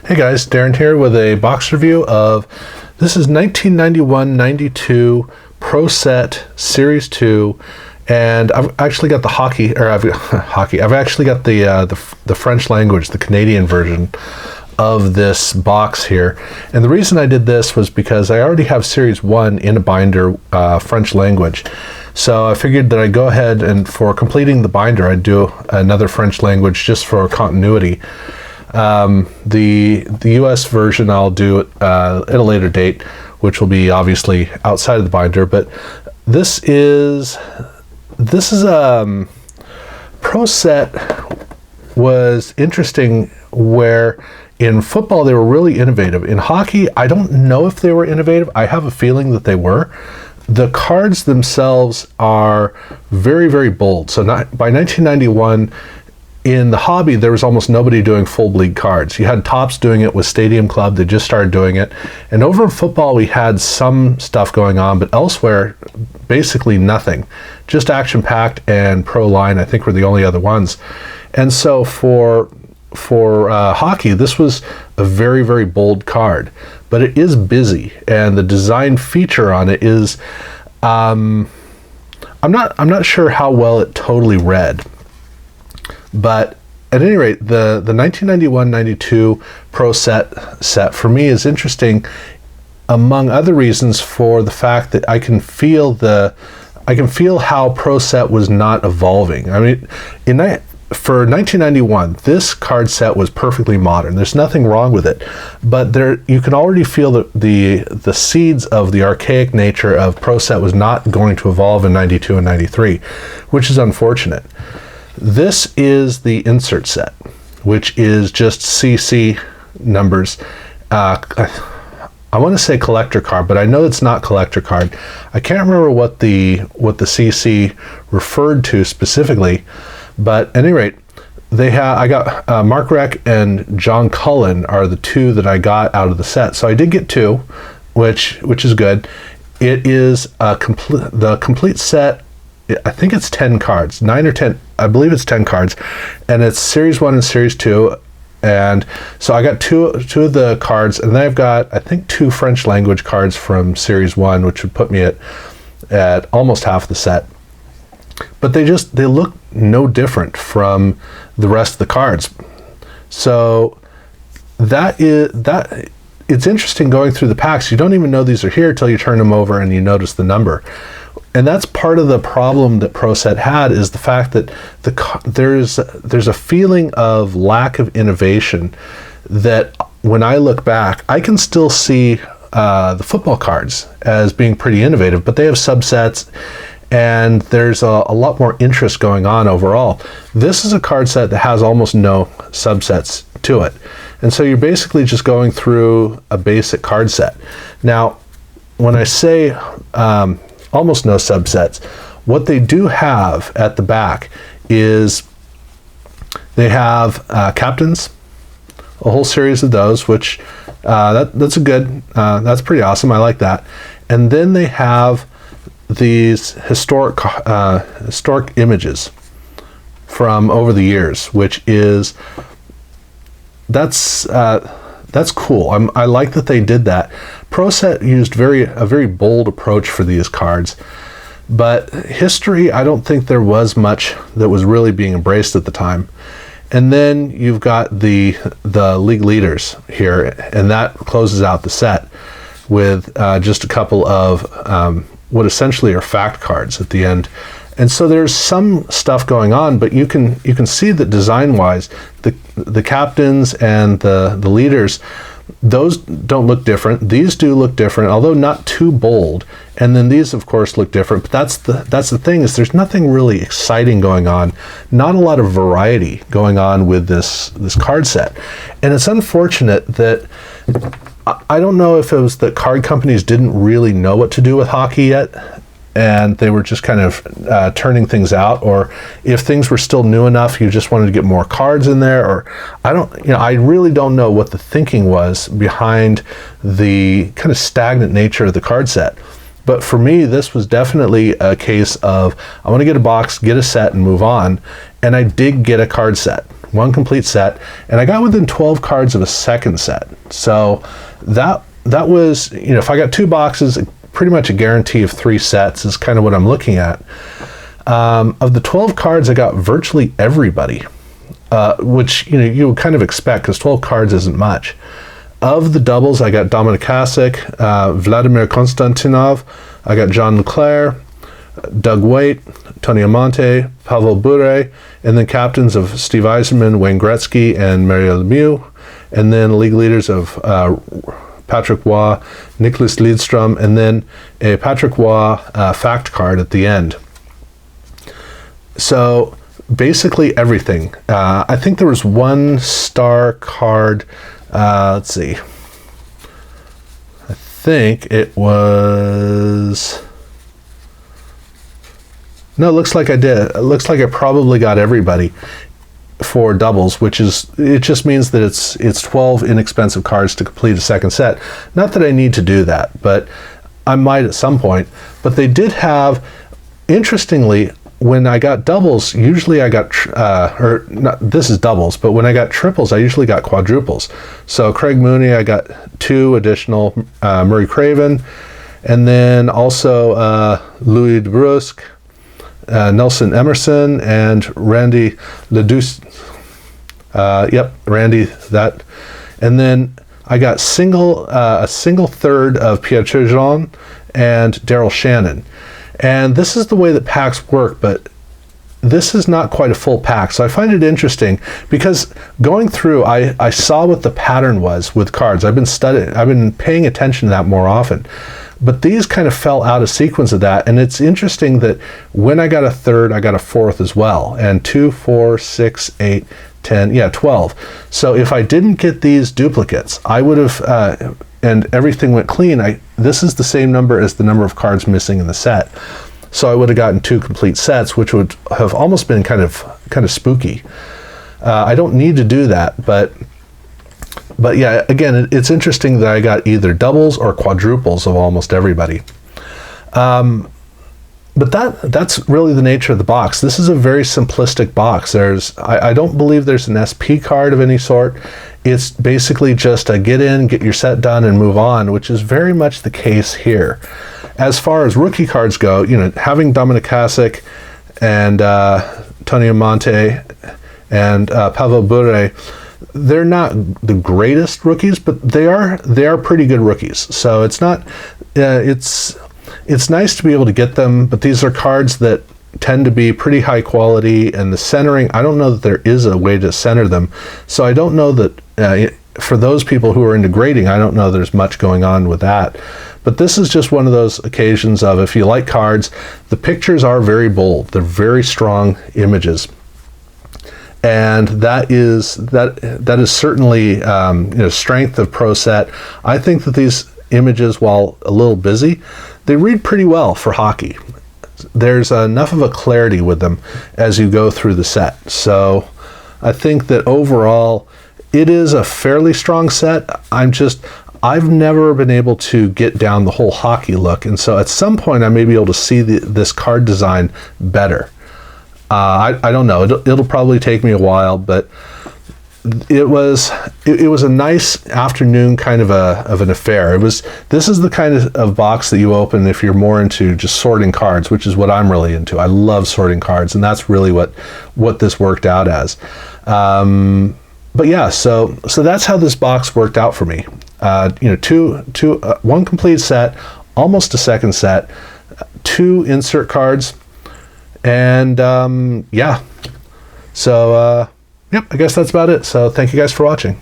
Hey guys, Darren here with a box review of, this is 1991-92 Pro Set Series 2, and I've actually got the I've actually got the French language, the Canadian version of this box here. And the reason I did this was because I already have Series 1 in a binder, French language. So I figured that I'd go ahead and for completing the binder, I'd do another French language just for continuity. The US version I'll do at a later date, which will be obviously outside of the binder, but this is Pro Set was interesting where in football they were really innovative. In hockey, I don't know if they were innovative. I have a feeling that they were. The cards themselves are very, very bold. So by 1991, in the hobby, there was almost nobody doing full bleed cards. You had Topps doing it with Stadium Club. They just started doing it. And over in football, we had some stuff going on, but elsewhere, basically nothing. Just Action Packed and Pro Line, I think, were the only other ones. And so for hockey, this was a very, very bold card. But it is busy, and the design feature on it is, I'm not sure how well it totally read. But at any rate, the 1991-92 Pro set for me is interesting, among other reasons, for the fact that I can feel how Pro Set was not evolving. I mean, for 1991, this card set was perfectly modern. There's nothing wrong with it, but you can already feel the seeds of the archaic nature of Pro Set was not going to evolve in 92 and 93, which is unfortunate. This is the insert set, which is just CC numbers. I want to say collector card, but I know it's not collector card. I can't remember what the CC referred to specifically, but at any rate, I got Mark Rec and John Cullen are the two that I got out of the set. So I did get two, which is good. It is the complete set. I think it's 10 cards, 9 or 10. I believe it's 10 cards, and it's Series 1 and Series 2. And so I got two of the cards, and then I've got, I think, 2 French language cards from Series 1, which would put me at almost half the set. But they look no different from the rest of the cards. So it's interesting going through the packs. You don't even know these are here till you turn them over and you notice the number. And that's part of the problem that Pro Set had, is the fact that there's a feeling of lack of innovation that when I look back, I can still see the football cards as being pretty innovative, but they have subsets and there's a lot more interest going on overall. This is a card set that has almost no subsets to it. And so you're basically just going through a basic card set. Now, when I say almost no subsets, what they do have at the back is they have captains, a whole series of those, which that's pretty awesome. I like that. And then they have these historic images from over the years, which is that's cool. I like that they did that. Pro Set used a very bold approach for these cards, but history, I don't think there was much that was really being embraced at the time. And then you've got the league leaders here, and that closes out the set with just a couple of what essentially are fact cards at the end. And so there's some stuff going on, but you can see that design-wise, the captains and the leaders, those don't look different. These do look different, although not too bold. And then these, of course, look different. But that's the thing, is there's nothing really exciting going on. Not a lot of variety going on with this card set. And it's unfortunate that I don't know if it was that card companies didn't really know what to do with hockey yet, and they were just kind of turning things out, or if things were still new enough, you just wanted to get more cards in there, or I really don't know what the thinking was behind the kind of stagnant nature of the card set. But for me, this was definitely a case of, I want to get a box, get a set, and move on. And I did get a card set, one complete set, and I got within 12 cards of a second set. So that was, if I got 2 boxes, pretty much a guarantee of 3 sets is kind of what I'm looking at. Of the 12 cards, I got virtually everybody, which you would kind of expect because 12 cards isn't much. Of the doubles, I got Dominik Hasek, Vladimir Konstantinov, I got John Leclerc, Doug Waite, Tony Amonte, Pavel Bure, and then captains of Steve Yzerman, Wayne Gretzky, and Mario Lemieux, and then league leaders of Patrick Waugh, Nicholas Lidstrom, and then a Patrick Waugh fact card at the end. So basically everything. I think there was 1 star card. Let's see. I think it was... No, it looks like I did. It looks like I probably got everybody for doubles, it just means that it's 12 inexpensive cards to complete a second set. Not that I need to do that, but I might at some point. But they did have, interestingly, when I got doubles, usually I got, this is doubles, but when I got triples, I usually got quadruples. So Craig Mooney, I got 2 additional, Murray Craven, and then also Louis DeBrusque, Nelson Emerson, and Randy Leduc. Randy, that. And then I got a single third of Pierre Turgeon and Daryl Shannon. And this is the way that packs work, but this is not quite a full pack. So I find it interesting because going through, I saw what the pattern was with cards. I've been paying attention to that more often. But these kind of fell out of sequence of that, and it's interesting that when I got a third, I got a fourth as well, and 2, 4, 6, 8, 10, 12. So if I didn't get these duplicates, I would have, and everything went clean, this is the same number as the number of cards missing in the set. So I would have gotten 2 complete sets, which would have almost been kind of spooky. I don't need to do that, but yeah, again, it's interesting that I got either doubles or quadruples of almost everybody. But that's really the nature of the box. This is a very simplistic box. I don't believe there's an SP card of any sort. It's basically just a get in, get your set done, and move on, which is very much the case here. As far as rookie cards go, having Dominik Hasek and Tony Amonte and Pavel Bure, they're not the greatest rookies, but they are pretty good rookies. So it's not it's nice to be able to get them, but these are cards that tend to be pretty high quality, and the centering, I don't know that there is a way to center them. So I don't know that for those people who are into grading, I don't know there's much going on with that. But this is just one of those occasions of, if you like cards, the pictures are very bold. They're very strong images. And that is certainly strength of Pro Set. I think that these images, while a little busy, they read pretty well for hockey. There's enough of a clarity with them as you go through the set. So I think that overall it is a fairly strong set. I've never been able to get down the whole hockey look, and so at some point I may be able to see this card design better. I don't know. It'll probably take me a while, but it was a nice afternoon kind of an affair. This is the kind of box that you open if you're more into just sorting cards, which is what I'm really into. I love sorting cards, and that's really what this worked out as. But yeah, so that's how this box worked out for me. One complete set, almost a second set, 2 insert cards. And yeah, so yep, I guess that's about it. So thank you guys for watching.